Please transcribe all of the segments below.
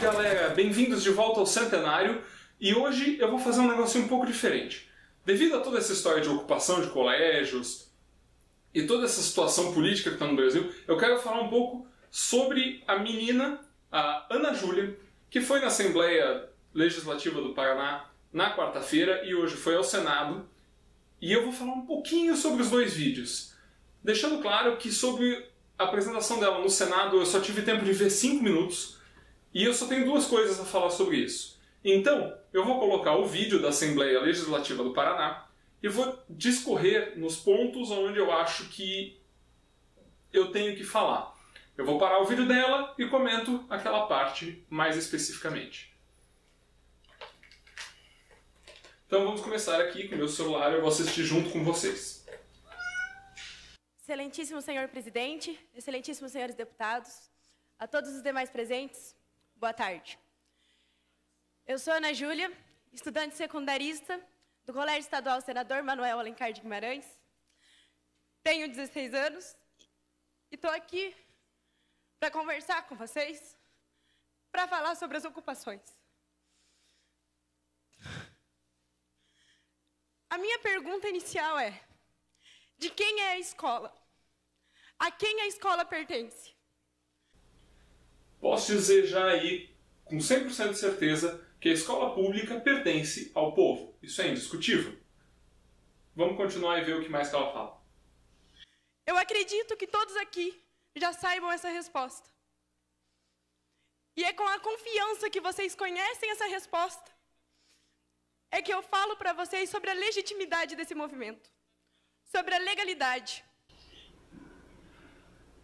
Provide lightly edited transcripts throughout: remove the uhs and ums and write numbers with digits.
galera, bem-vindos de volta ao Centenário, e hoje eu vou fazer um negocinho um pouco diferente. Devido a toda essa história de ocupação de colégios e toda essa situação política que está no Brasil, eu quero falar um pouco sobre a menina, a Ana Júlia, que foi na Assembleia Legislativa do Paraná na quarta-feira e hoje foi ao Senado, e eu vou falar um pouquinho sobre os dois vídeos, deixando claro que sobre a apresentação dela no Senado eu só tive tempo de ver 5 minutos, e eu só tenho duas coisas a falar sobre isso. Então, eu vou colocar o vídeo da Assembleia Legislativa do Paraná e vou discorrer nos pontos onde eu acho que eu tenho que falar. Eu vou parar o vídeo dela e comento aquela parte mais especificamente. Então vamos começar aqui com o meu celular, eu vou assistir junto com vocês. Excelentíssimo senhor presidente, excelentíssimos senhores deputados, a todos os demais presentes, boa tarde. Eu sou Ana Júlia, estudante secundarista do Colégio Estadual Senador Manuel Alencar de Guimarães. Tenho 16 anos e estou aqui para conversar com vocês, para falar sobre as ocupações. A minha pergunta inicial é: de quem é a escola? A quem a escola pertence? Posso dizer já aí, com 100% de certeza, que a escola pública pertence ao povo. Isso é indiscutível. Vamos continuar e ver o que mais que ela fala. Eu acredito que todos aqui já saibam essa resposta. E é com a confiança que vocês conhecem essa resposta é que eu falo para vocês sobre a legitimidade desse movimento, sobre a legalidade.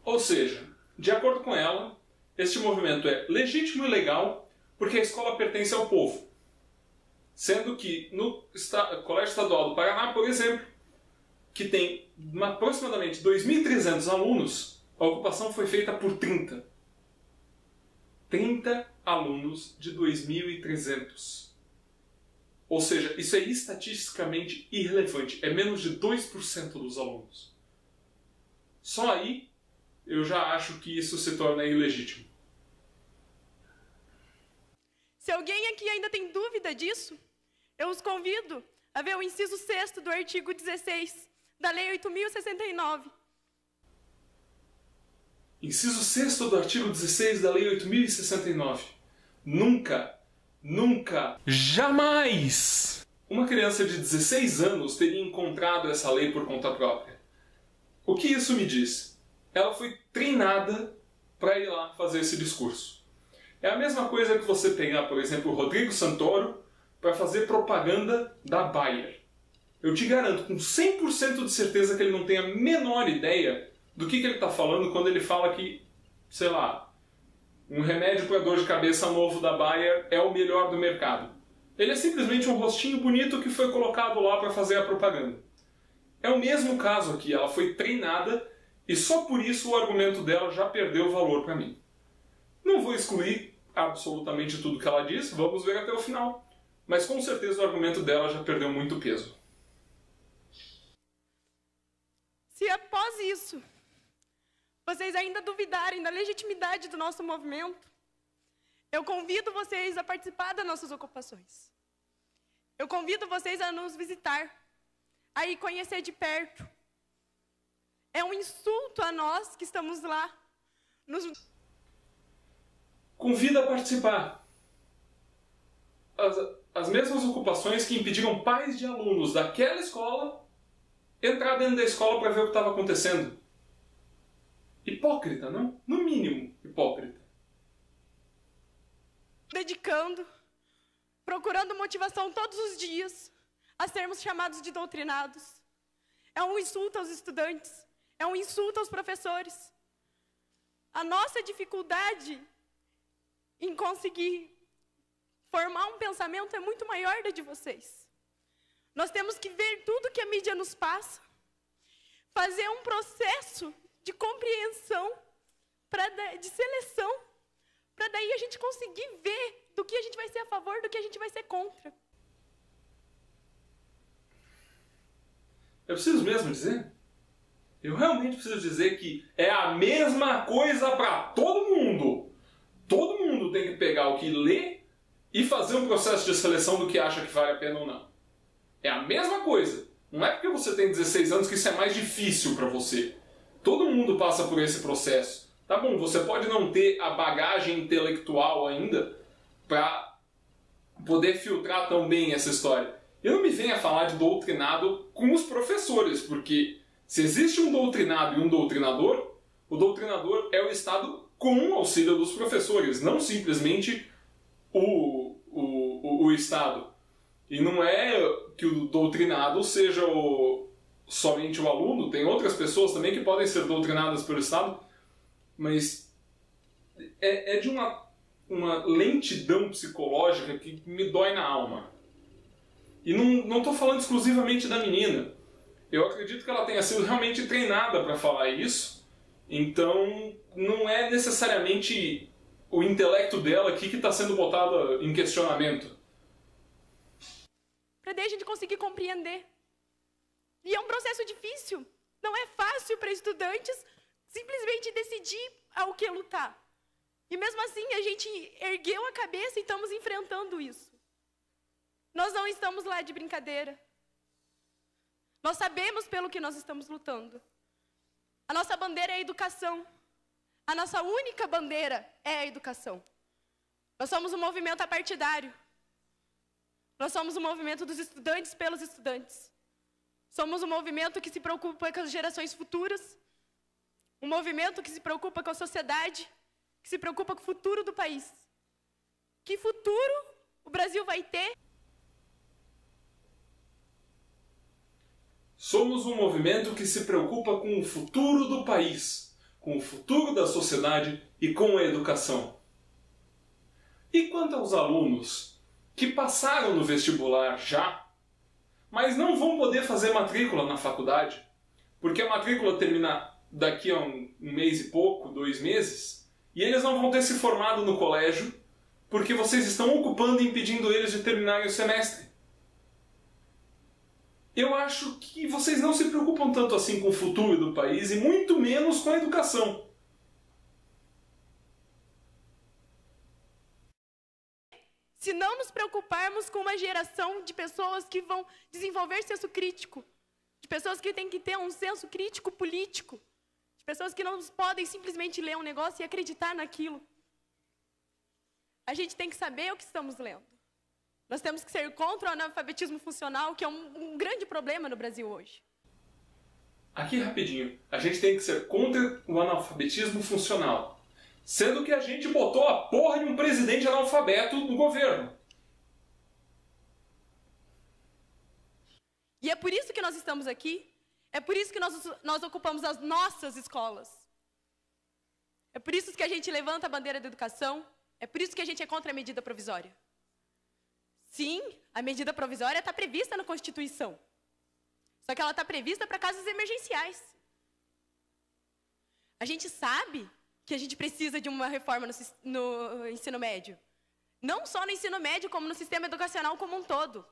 Ou seja, de acordo com ela, este movimento é legítimo e legal porque a escola pertence ao povo. Sendo que no Colégio Estadual do Paraná, por exemplo, que tem aproximadamente 2.300 alunos, a ocupação foi feita por 30. 30 alunos de 2.300. Ou seja, isso é estatisticamente irrelevante. É menos de 2% dos alunos. Só aí eu já acho que isso se torna ilegítimo. Se alguém aqui ainda tem dúvida disso, eu os convido a ver o inciso 6º do artigo 16 da Lei 8.069. Inciso 6º do artigo 16 da Lei 8.069. Nunca, jamais uma criança de 16 anos teria encontrado essa lei por conta própria. O que isso me diz? Ela foi treinada para ir lá fazer esse discurso. É a mesma coisa que você pegar, por exemplo, o Rodrigo Santoro para fazer propaganda da Bayer. Eu te garanto com 100% de certeza que ele não tem a menor ideia do que ele está falando quando ele fala que, sei lá, um remédio para dor de cabeça novo da Bayer é o melhor do mercado. Ele é simplesmente um rostinho bonito que foi colocado lá para fazer a propaganda. É o mesmo caso aqui, ela foi treinada e só por isso o argumento dela já perdeu valor para mim. Não vou excluir absolutamente tudo que ela diz, vamos ver até o final. Mas com certeza o argumento dela já perdeu muito peso. Se após isso vocês ainda duvidarem da legitimidade do nosso movimento, eu convido vocês a participar das nossas ocupações. Eu convido vocês a nos visitar, a ir conhecer de perto. É um insulto a nós que estamos lá. Convida a participar. As mesmas ocupações que impediram pais de alunos daquela escola entrar dentro da escola para ver o que estava acontecendo. Hipócrita, não? No mínimo, hipócrita. Dedicando, procurando motivação todos os dias a sermos chamados de doutrinados. É um insulto aos estudantes, é um insulto aos professores. A nossa dificuldade em conseguir formar um pensamento é muito maior da de vocês. Nós temos que ver tudo que a mídia nos passa, fazer um processo de compreensão, de seleção, para daí a gente conseguir ver do que a gente vai ser a favor, do que a gente vai ser contra. Eu preciso mesmo dizer? Eu realmente preciso dizer que é a mesma coisa para todo mundo. Todo mundo tem que pegar o que lê e fazer um processo de seleção do que acha que vale a pena ou não. É a mesma coisa. Não é porque você tem 16 anos que isso é mais difícil para você. Todo mundo passa por esse processo. Tá bom, você pode não ter a bagagem intelectual ainda para poder filtrar tão bem essa história. E não me venha falar de doutrinado com os professores, porque se existe um doutrinado e um doutrinador, o doutrinador é o Estado com o auxílio dos professores, não simplesmente o Estado. E não é que o doutrinado seja somente o aluno, tem outras pessoas também que podem ser doutrinadas pelo Estado, mas é de uma lentidão psicológica que me dói na alma. E não estou falando exclusivamente da menina. Eu acredito que ela tenha sido realmente treinada para falar isso, então não é necessariamente o intelecto dela aqui que está sendo botado em questionamento. Para daí a gente conseguir compreender. E é um processo difícil. Não é fácil para estudantes simplesmente decidir ao que lutar. E mesmo assim a gente ergueu a cabeça e estamos enfrentando isso. Nós não estamos lá de brincadeira. Nós sabemos pelo que nós estamos lutando. A nossa bandeira é a educação. A nossa única bandeira é a educação. Nós somos um movimento apartidário. Nós somos um movimento dos estudantes pelos estudantes. Somos um movimento que se preocupa com as gerações futuras. Um movimento que se preocupa com a sociedade, que se preocupa com o futuro do país. Que futuro o Brasil vai ter? Somos um movimento que se preocupa com o futuro do país, com o futuro da sociedade e com a educação. E quanto aos alunos que passaram no vestibular já, mas não vão poder fazer matrícula na faculdade, porque a matrícula termina daqui a um mês e pouco, 2 meses, e eles não vão ter se formado no colégio, porque vocês estão ocupando e impedindo eles de terminarem o semestre. Eu acho que vocês não se preocupam tanto assim com o futuro do país e muito menos com a educação. Se não nos preocuparmos com uma geração de pessoas que vão desenvolver senso crítico, de pessoas que têm que ter um senso crítico político, de pessoas que não podem simplesmente ler um negócio e acreditar naquilo. A gente tem que saber o que estamos lendo. Nós temos que ser contra o analfabetismo funcional, que é um grande problema no Brasil hoje. Aqui rapidinho, a gente tem que ser contra o analfabetismo funcional, sendo que a gente botou a porra de um presidente analfabeto no governo. E é por isso que nós estamos aqui, é por isso que nós ocupamos as nossas escolas. É por isso que a gente levanta a bandeira da educação, é por isso que a gente é contra a medida provisória. Sim, a medida provisória está prevista na Constituição. Só que ela está prevista para casos emergenciais. A gente sabe que a gente precisa de uma reforma no ensino médio. Não só no ensino médio, como no sistema educacional como um todo.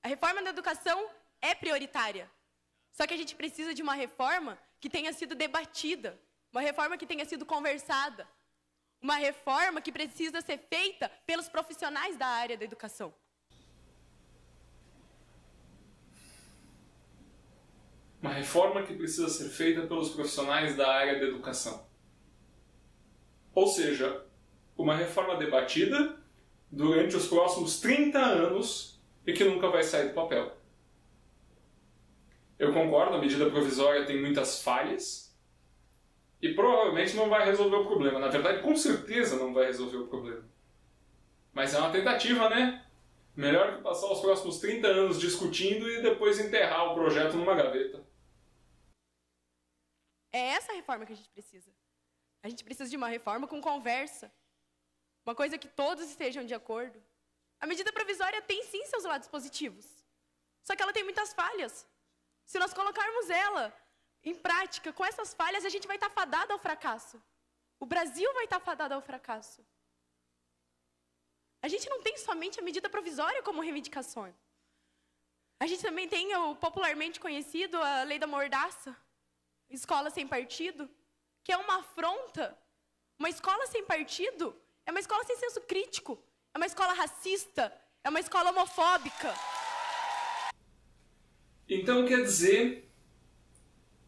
A reforma da educação é prioritária. Só que a gente precisa de uma reforma que tenha sido debatida, uma reforma que tenha sido conversada, uma reforma que precisa ser feita pelos profissionais da área da educação. Uma reforma que precisa ser feita pelos profissionais da área da educação. Ou seja, uma reforma debatida durante os próximos 30 anos e que nunca vai sair do papel. Eu concordo, a medida provisória tem muitas falhas e provavelmente não vai resolver o problema. Na verdade, com certeza não vai resolver o problema. Mas é uma tentativa, né? Melhor que passar os próximos 30 anos discutindo e depois enterrar o projeto numa gaveta. É essa a reforma que a gente precisa. A gente precisa de uma reforma com conversa. Uma coisa que todos estejam de acordo. A medida provisória tem sim seus lados positivos. Só que ela tem muitas falhas. Se nós colocarmos ela em prática, com essas falhas, a gente vai estar fadado ao fracasso. O Brasil vai estar fadado ao fracasso. A gente não tem somente a medida provisória como reivindicação. A gente também tem o popularmente conhecido, a Lei da Mordaça, Escola Sem Partido, que é uma afronta. Uma escola sem partido É uma escola sem senso crítico. É uma escola racista. É uma escola homofóbica. Então quer dizer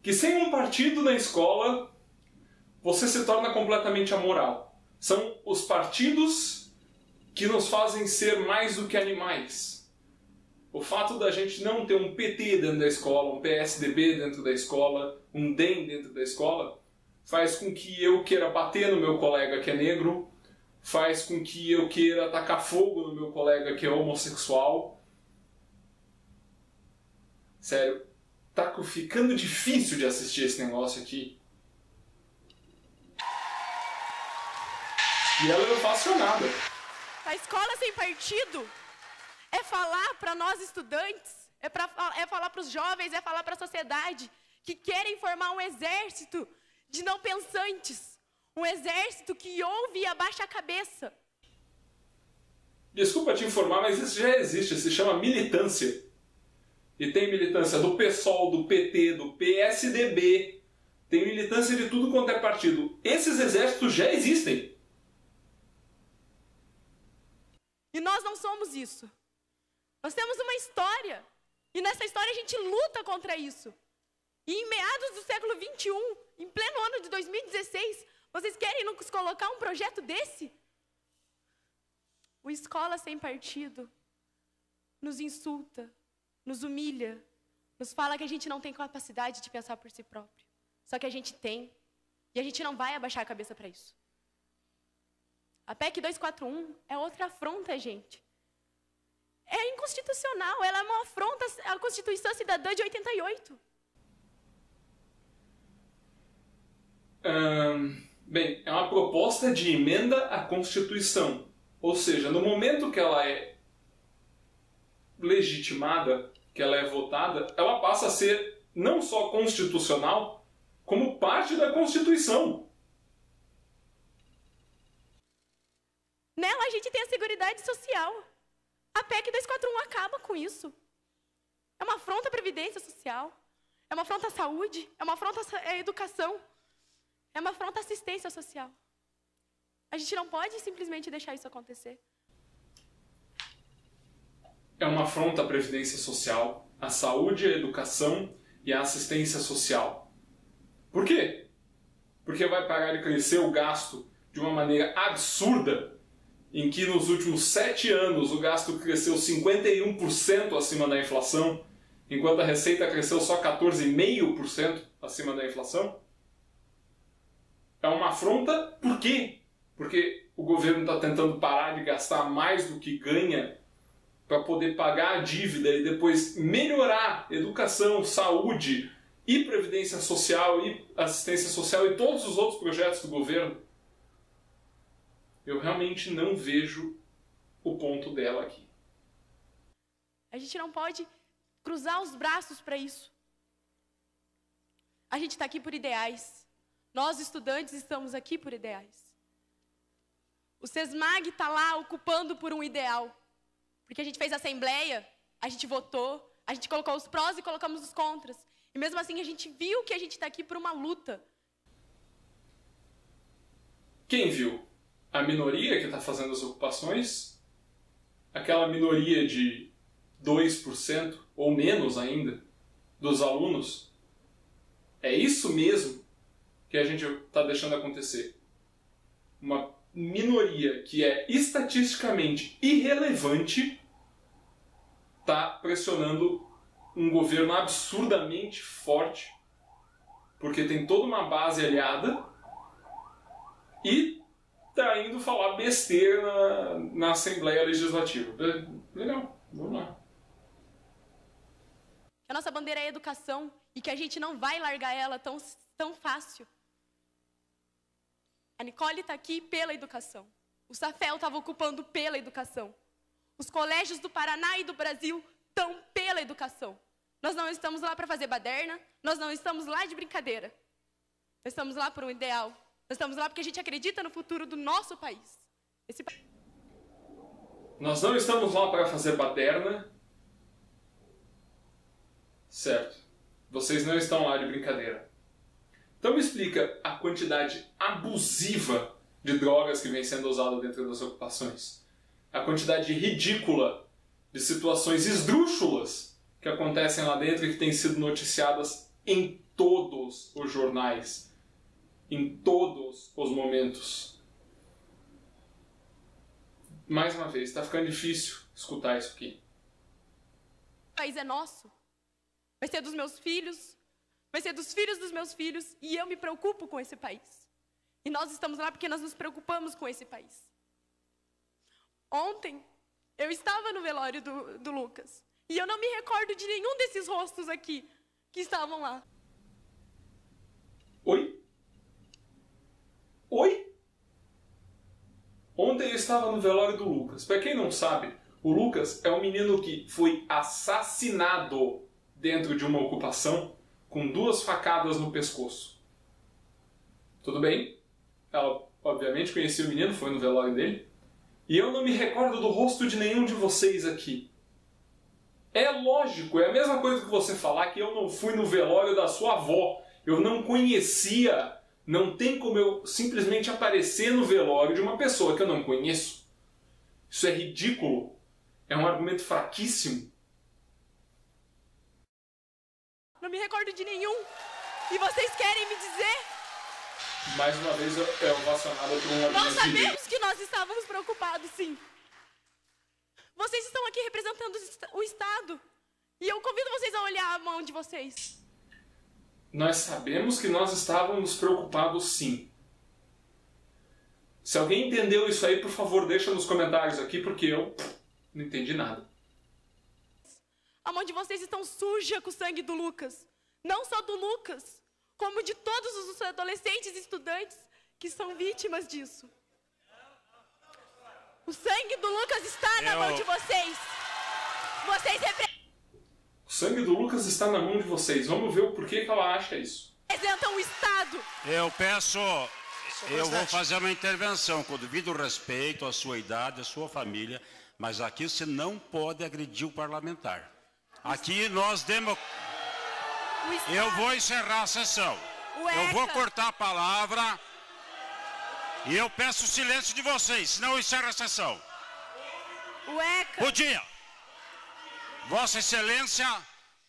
que sem um partido na escola, você se torna completamente amoral. São os partidos que nos fazem ser mais do que animais. O fato da gente não ter um PT dentro da escola, um PSDB dentro da escola, um DEM dentro da escola, faz com que eu queira bater no meu colega que é negro, faz com que eu queira tacar fogo no meu colega que é homossexual. Sério, tá ficando difícil de assistir esse negócio aqui. E ela é ovacionada. A escola sem partido é falar para nós estudantes, é falar para os jovens, é falar para a sociedade que querem formar um exército de não pensantes. Um exército que ouve e abaixa a cabeça. Desculpa te informar, mas isso já existe, se chama militância. E tem militância do PSOL, do PT, do PSDB. Tem militância de tudo quanto é partido. Esses exércitos já existem. E nós não somos isso. Nós temos uma história. E nessa história a gente luta contra isso. E em meados do século XXI, em pleno ano de 2016, vocês querem nos colocar um projeto desse? O Escola Sem Partido nos insulta, nos humilha, nos fala que a gente não tem capacidade de pensar por si próprio. Só que a gente tem. E a gente não vai abaixar a cabeça para isso. A PEC 241 é outra afronta, gente. É inconstitucional, ela é uma afronta à Constituição Cidadã de 88. Bem, é uma proposta de emenda à Constituição. Ou seja, no momento que ela é legitimada, que ela é votada, ela passa a ser não só constitucional, como parte da Constituição. Nela a gente tem a Seguridade Social. A PEC 241 acaba com isso. É uma afronta à Previdência Social. É uma afronta à saúde. É uma afronta à educação. É uma afronta à assistência social. A gente não pode simplesmente deixar isso acontecer. É uma afronta à Previdência Social, à saúde, à educação e à assistência social. Por quê? Porque vai parar de crescer o gasto de uma maneira absurda, em que nos últimos 7 anos o gasto cresceu 51% acima da inflação, enquanto a receita cresceu só 14,5% acima da inflação. É uma afronta, por quê? Porque o governo está tentando parar de gastar mais do que ganha para poder pagar a dívida e depois melhorar educação, saúde e previdência social e assistência social e todos os outros projetos do governo. Eu realmente não vejo o ponto dela aqui. A gente não pode cruzar os braços para isso. A gente está aqui por ideais. Nós, estudantes, estamos aqui por ideais. O SESMAG está lá ocupando por um ideal. Porque a gente fez assembleia, a gente votou, a gente colocou os prós e colocamos os contras. E mesmo assim a gente viu que a gente está aqui por uma luta. Quem viu? A minoria que está fazendo as ocupações? Aquela minoria de 2% ou menos ainda dos alunos? É isso mesmo que a gente está deixando acontecer. Uma minoria que é estatisticamente irrelevante está pressionando um governo absurdamente forte, porque tem toda uma base aliada e está indo falar besteira na Assembleia Legislativa. Legal, vamos lá. A nossa bandeira é a educação e que a gente não vai largar ela tão fácil. A Nicole está aqui pela educação. O Safel estava ocupando pela educação. Os colégios do Paraná e do Brasil estão pela educação. Nós não estamos lá para fazer baderna, nós não estamos lá de brincadeira. Nós estamos lá por um ideal. Nós estamos lá porque a gente acredita no futuro do nosso país. Nós não estamos lá para fazer baderna. Certo. Vocês não estão lá de brincadeira. Então me explica a quantidade abusiva de de drogas que vem sendo usada dentro das ocupações, a quantidade ridícula de situações esdrúxulas que acontecem lá dentro e que têm sido noticiadas em todos os jornais, em todos os momentos. Mais uma vez, está ficando difícil escutar isso aqui. O país é nosso. Vai ser dos meus filhos, vai ser dos filhos dos meus filhos, e eu me preocupo com esse país. E nós estamos lá porque nós nos preocupamos com esse país. Ontem, eu estava no velório do Lucas, e eu não me recordo de nenhum desses rostos aqui que estavam lá. Oi? Oi? Ontem eu estava no velório do Lucas. Para quem não sabe, o Lucas é um menino que foi assassinado dentro de uma ocupação com 2 facadas no pescoço. Tudo bem? Ela, obviamente, conhecia o menino, foi no velório dele. E eu não me recordo do rosto de nenhum de vocês aqui. É lógico, é a mesma coisa que você falar que eu não fui no velório da sua avó. Eu não conhecia. Não tem como eu simplesmente aparecer no velório de uma pessoa que eu não conheço. Isso é ridículo. É um argumento fraquíssimo. Não me recordo de nenhum. E vocês querem me dizer? Mais uma vez é ovacionada por um argumento. Nós sabemos que nós estávamos preocupados, sim. Vocês estão aqui representando o Estado. E eu convido vocês a olhar a mão de vocês. Nós sabemos que nós estávamos preocupados, sim. Se alguém entendeu isso aí, por favor, deixa nos comentários aqui, porque eu não entendi nada. A mão de vocês está suja com o sangue do Lucas. Não só do Lucas, como de todos os adolescentes e estudantes que são vítimas disso. O sangue do Lucas está na mão de vocês. Vocês O sangue do Lucas está na mão de vocês. Vamos ver o porquê que ela acha isso. representam o Estado. Eu vou fazer uma intervenção com o devido respeito à sua idade, à sua família, mas aqui você não pode agredir o parlamentar. Aqui nós Eu vou encerrar a sessão. Eu vou cortar a palavra e eu peço o silêncio de vocês, senão eu encerro a sessão. Bom dia. Vossa Excelência,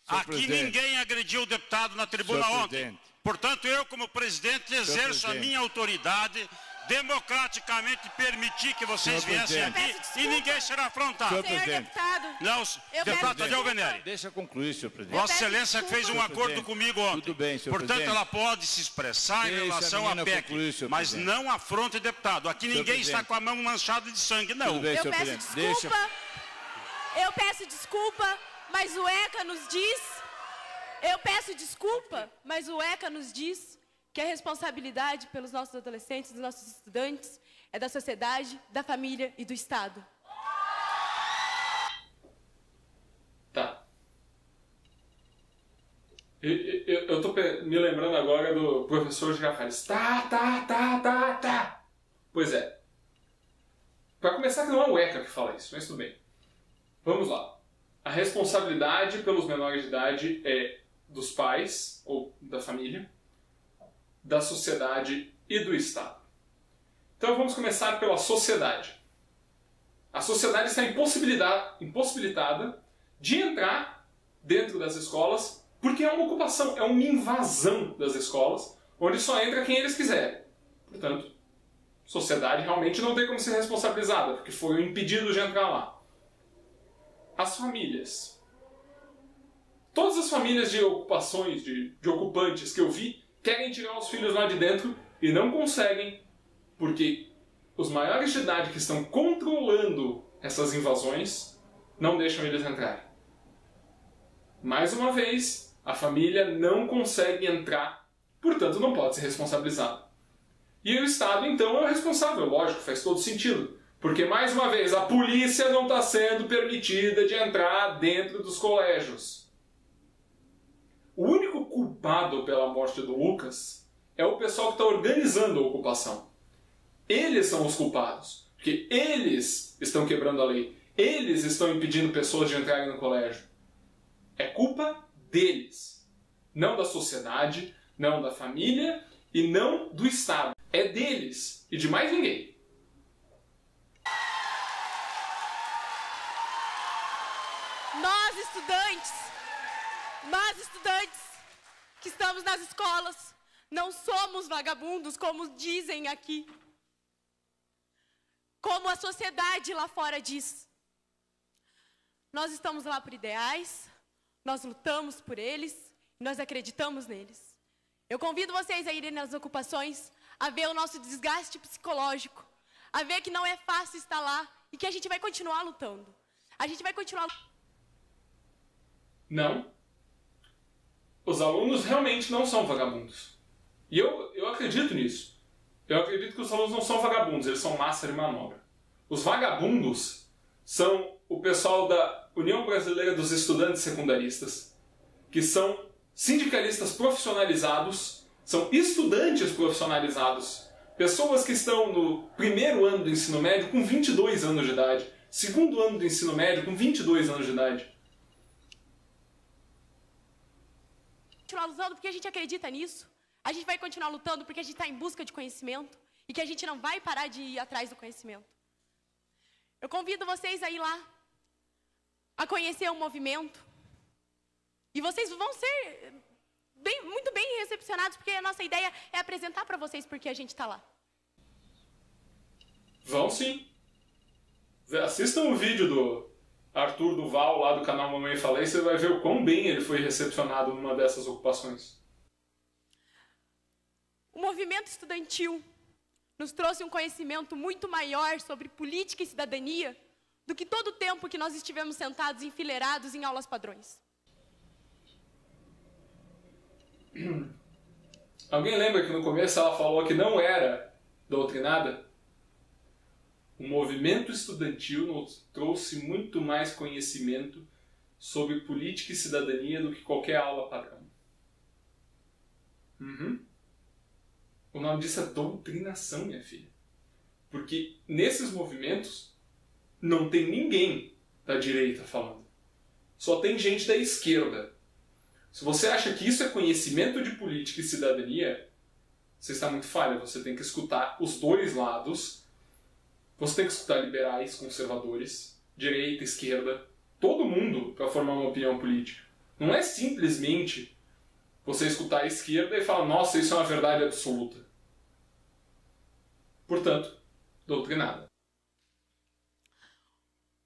aqui ninguém agrediu o deputado na tribuna ontem. Portanto, eu, como presidente, exerço a minha autoridade democraticamente permitir que vocês viessem aqui e ninguém será afrontado. Senhor deputado. Não, deputado Tadeu Venere. Deixa eu concluir, senhor presidente. Vossa Excelência fez um acordo comigo ontem. Tudo bem, senhor Portanto, presidente. ela pode se expressar em relação à PEC, concluir, mas presidente. não afronte deputado. Aqui ninguém está com a mão manchada de sangue, não. Tudo bem, Eu senhor peço presidente. desculpa. Eu peço desculpa, mas o ECA nos diz. Eu peço desculpa, mas o ECA nos diz que a responsabilidade pelos nossos adolescentes, dos nossos estudantes, é da sociedade, da família e do Estado. Tá. Eu tô me lembrando agora do professor Girafales. Tá. Pois é. Para começar, que não é o ECA que fala isso, mas tudo bem. Vamos lá. A responsabilidade pelos menores de idade é dos pais, ou da família, da sociedade e do Estado. Então vamos começar pela sociedade. A sociedade está impossibilitada de entrar dentro das escolas porque é uma ocupação, é uma invasão das escolas, onde só entra quem eles quiserem. Portanto, a sociedade realmente não tem como ser responsabilizada, porque foi impedido de entrar lá. As famílias. Todas as famílias de ocupações, de ocupantes que eu vi, querem tirar os filhos lá de dentro e não conseguem, porque os maiores de idade que estão controlando essas invasões não deixam eles entrarem. Mais uma vez, a família não consegue entrar, portanto não pode ser responsabilizado. E o Estado, então, é o responsável, lógico, faz todo sentido. Porque, mais uma vez, a polícia não está sendo permitida de entrar dentro dos colégios. O único culpado pela morte do Lucas é o pessoal que está organizando a ocupação. Eles são os culpados, porque eles estão quebrando a lei. Eles estão impedindo pessoas de entrarem no colégio. É culpa deles. Não da sociedade, não da família e não do Estado. é deles e de mais ninguém. Nós estudantes que estamos nas escolas, não somos vagabundos, como dizem aqui. Como a sociedade lá fora diz. Nós estamos lá por ideais, nós lutamos por eles, nós acreditamos neles. Eu convido vocês a irem nas ocupações, a ver o nosso desgaste psicológico, a ver que não é fácil estar lá e que a gente vai continuar lutando. A gente vai continuar... Não. Os alunos realmente não são vagabundos. E eu acredito nisso. Eu acredito que os alunos não são vagabundos, eles são massa de manobra. Os vagabundos são o pessoal da União Brasileira dos Estudantes Secundaristas, que são sindicalistas profissionalizados, são estudantes profissionalizados, pessoas que estão no primeiro ano do ensino médio com 22 anos de idade, segundo ano do ensino médio com 22 anos de idade. Continuar lutando porque a gente acredita nisso. A gente vai continuar lutando porque a gente está em busca de conhecimento e que a gente não vai parar de ir atrás do conhecimento. Eu convido vocês a ir lá, a conhecer o movimento. E vocês vão ser muito bem recepcionados, porque a nossa ideia é apresentar para vocês porque a gente está lá. Vão sim. Assistam o vídeo do Arthur Duval, lá do canal Mamãe Falei, você vai ver o quão bem ele foi recepcionado numa dessas ocupações. O movimento estudantil nos trouxe um conhecimento muito maior sobre política e cidadania do que todo o tempo que nós estivemos sentados enfileirados em aulas padrões. Alguém lembra que no começo ela falou que não era doutrinada? O movimento estudantil nos trouxe muito mais conhecimento sobre política e cidadania do que qualquer aula padrão. O nome disso é doutrinação, minha filha. Porque nesses movimentos não tem ninguém da direita falando. Só tem gente da esquerda. Se você acha que isso é conhecimento de política e cidadania, você está muito falha. Você tem que escutar os dois lados. Você tem que escutar liberais, conservadores, direita, esquerda, todo mundo para formar uma opinião política. Não é simplesmente você escutar a esquerda e falar, nossa, isso é uma verdade absoluta. Portanto, doutrinada.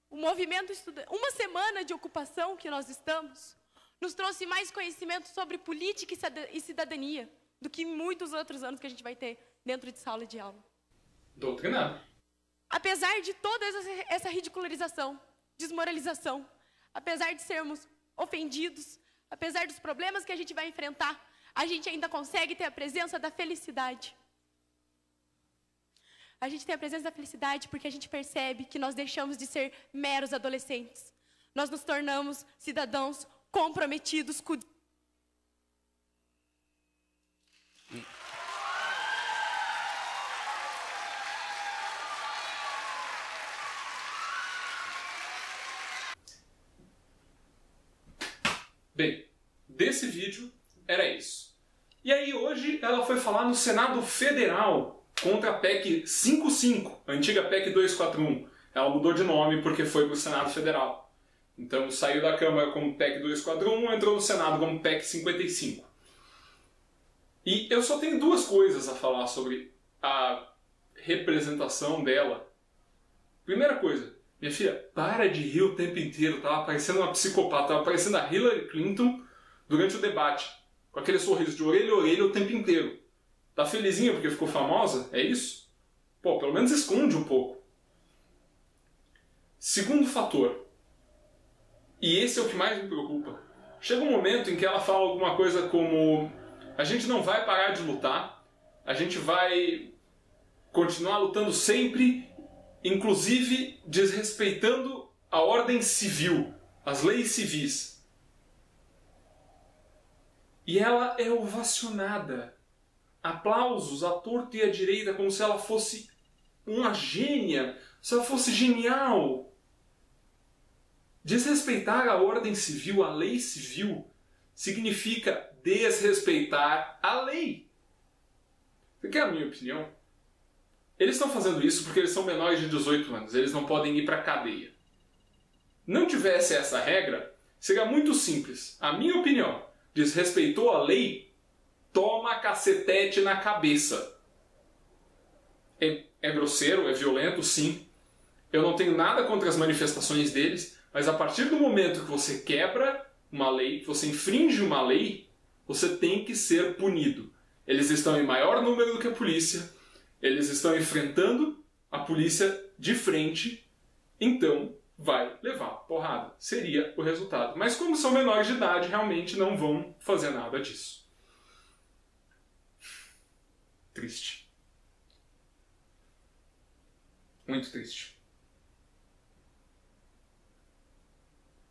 O movimento uma semana de ocupação que nós estamos nos trouxe mais conhecimento sobre política e cidadania do que muitos outros anos que a gente vai ter dentro de sala de aula. Doutrinada. Apesar de toda essa ridicularização, desmoralização, apesar de sermos ofendidos, apesar dos problemas que a gente vai enfrentar, a gente ainda consegue ter a presença da felicidade. A gente tem a presença da felicidade porque a gente percebe que nós deixamos de ser meros adolescentes. Nós nos tornamos cidadãos comprometidos com... Bem, desse vídeo era isso. E aí hoje ela foi falar no Senado Federal contra a PEC 55, a antiga PEC 241. Ela mudou de nome porque foi para o Senado Federal. Então saiu da Câmara como PEC 241, entrou no Senado como PEC 55. E eu só tenho duas coisas a falar sobre a representação dela. Primeira coisa, minha filha, para de rir o tempo inteiro, tava parecendo uma psicopata, tava parecendo a Hillary Clinton durante o debate, com aquele sorriso de orelha a orelha o tempo inteiro. Tá felizinha porque ficou famosa? É isso? Pô, pelo menos esconde um pouco. Segundo fator, e esse é o que mais me preocupa, chega um momento em que ela fala alguma coisa como a gente não vai parar de lutar, a gente vai continuar lutando sempre, inclusive desrespeitando a ordem civil, as leis civis. E ela é ovacionada. Aplausos à torta e à direita, como se ela fosse uma gênia, se ela fosse genial. Desrespeitar a ordem civil, a lei civil, significa desrespeitar a lei. Você quer a minha opinião? Eles estão fazendo isso porque eles são menores de 18 anos. Eles não podem ir para a cadeia. Não tivesse essa regra, seria muito simples. A minha opinião, desrespeitou a lei, toma cacetete na cabeça. É grosseiro, é violento, sim. Eu não tenho nada contra as manifestações deles, mas a partir do momento que você quebra uma lei, que você infringe uma lei, você tem que ser punido. Eles estão em maior número do que a polícia, eles estão enfrentando a polícia de frente, então vai levar porrada. Seria o resultado. Mas como são menores de idade, realmente não vão fazer nada disso. Triste. Muito triste.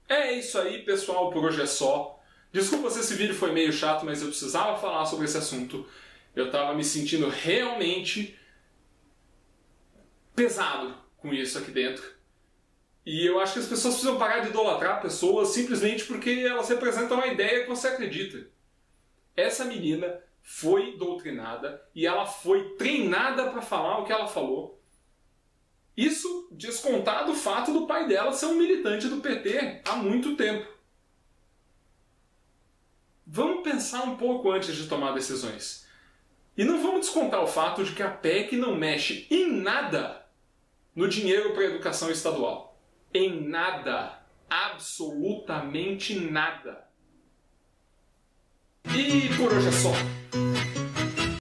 É isso aí, pessoal. Por hoje é só. Desculpa se esse vídeo foi meio chato, mas eu precisava falar sobre esse assunto. Eu estava me sentindo realmente pesado com isso aqui dentro. E eu acho que as pessoas precisam parar de idolatrar pessoas simplesmente porque elas representam a ideia que você acredita. Essa menina foi doutrinada e ela foi treinada para falar o que ela falou. Isso descontado o fato do pai dela ser um militante do PT há muito tempo. Vamos pensar um pouco antes de tomar decisões. E não vamos descontar o fato de que a PEC não mexe em nada no dinheiro para a educação estadual. Em nada. Absolutamente nada. E por hoje é só.